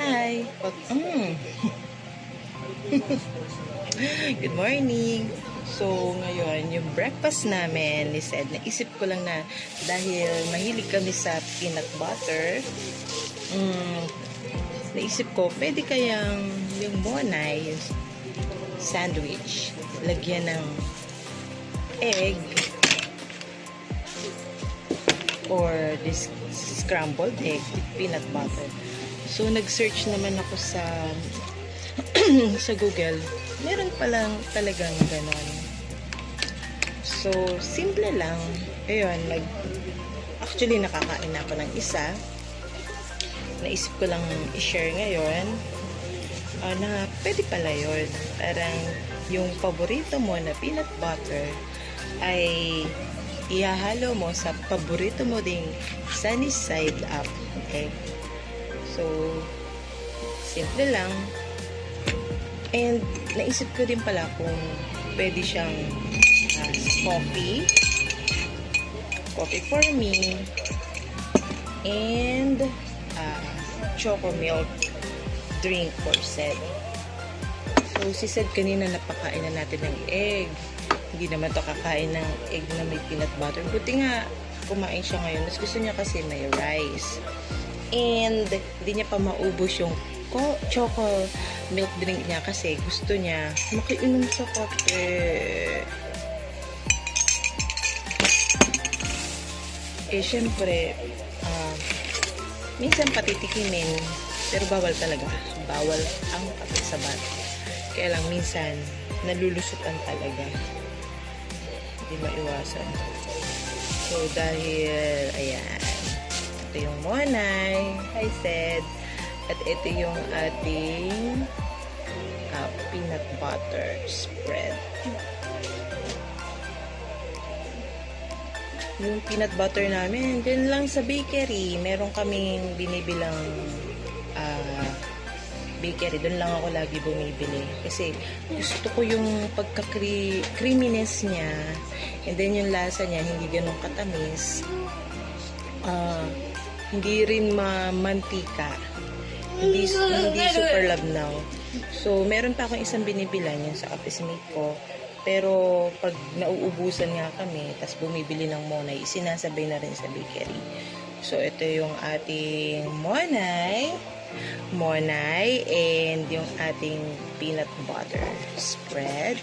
Hi! Good morning! So, ngayon, yung breakfast namin, ni Sed, naisip ko lang na dahil mahilig kami sa peanut butter, naisip ko, pwede kayang yung monay, yung sandwich, lagyan ng egg, or this scrambled egg with peanut butter. So, nag-search naman ako sa sa Google. Meron palang talagang ganon. So, simple lang. Ayun, actually, nakakain ako ng isa. Naisip ko lang i-share ngayon na pwede pala yun. Parang yung paborito mo na peanut butter ay ihahalo mo sa paborito mo ding sunny side up. Okay? So, simple lang. And, naisip ko din pala kung pwede siyang coffee for me, and choco milk drink for Sed. So, si Sed kanina napakain na natin ng egg. Hindi naman to kakain ng egg na may peanut butter. Buti nga, kumain siya ngayon. Mas gusto niya kasi may rice. And, hindi niya pa maubos yung choco milk drink niya kasi gusto niya makiinom sa kape. Eh, syempre, minsan patitikimin, pero bawal talaga. Bawal ang kape sa bata. Kaya lang minsan, nalulusutan talaga. Hindi maiwasan. So, dahil, ayan, ito yung monay, I said, at ito yung ating peanut butter spread. Yung peanut butter namin, dyan lang sa bakery, meron kaming binibilang bakery. Doon lang ako lagi bumibili. Kasi gusto ko yung pagka-creaminess niya, and then yung lasa niya, hindi ganun katamis. Hindi rin mantika. Hindi super labnaw. So, meron pa akong isang binibilan yun sa office mate ko. Pero, pag nauubusan nga kami, tas bumibili ng monay, sinasabay na rin sa bakery. So, ito yung ating monay, and yung ating peanut butter spread.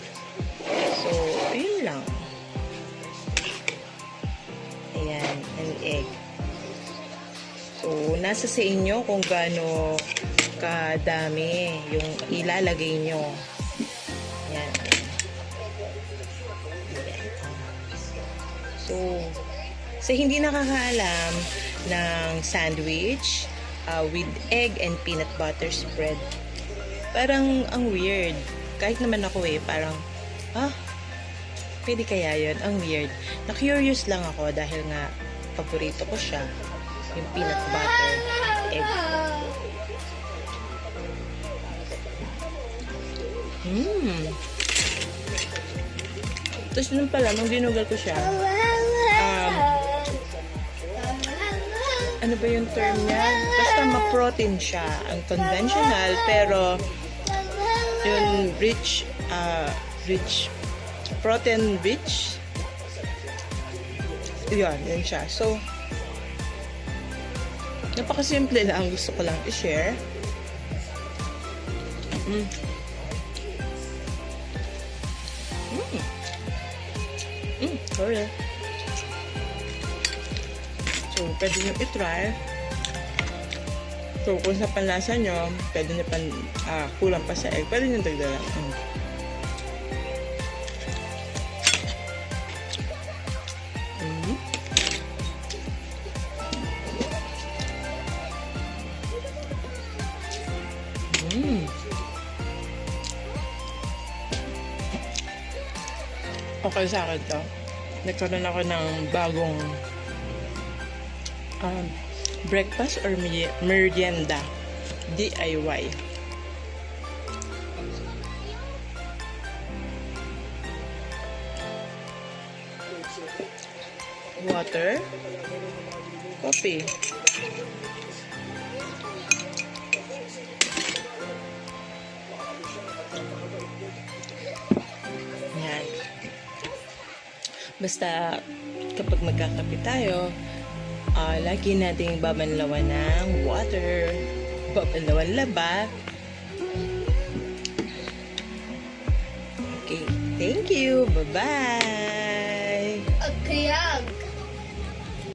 So, yun lang. Ayan, and egg. So, nasa sa inyo kung gaano kadami yung ilalagay nyo. Yan. So, sa hindi nakakaalam ng sandwich with egg and peanut butter spread, parang ang weird. Kahit naman ako parang, pwede kaya yun? Ang weird. Na-curious lang ako dahil nga paborito ko siya. Yung peanut butter egg. Tapos nun pala, nung ginugal ko siya, ano ba yung term niya? Basta ma-protein siya. Ang conventional, pero yung protein rich, yun siya. So, napakasimple lang. Gusto ko lang i-share. Sorry. So, pwede nyo i-try. So, kung sa panlasa nyo, pwede nyo kulang pa sa egg, pwede nyo dagdagan. Okay sa akin to. Nagkaroon ako ng bagong breakfast or merienda. DIY. Water. Coffee. Basta kapag magkakape tayo, lagi nating babanlawan ng water. Babanlawan laba. Okay, thank you. Bye-bye. Agkayag.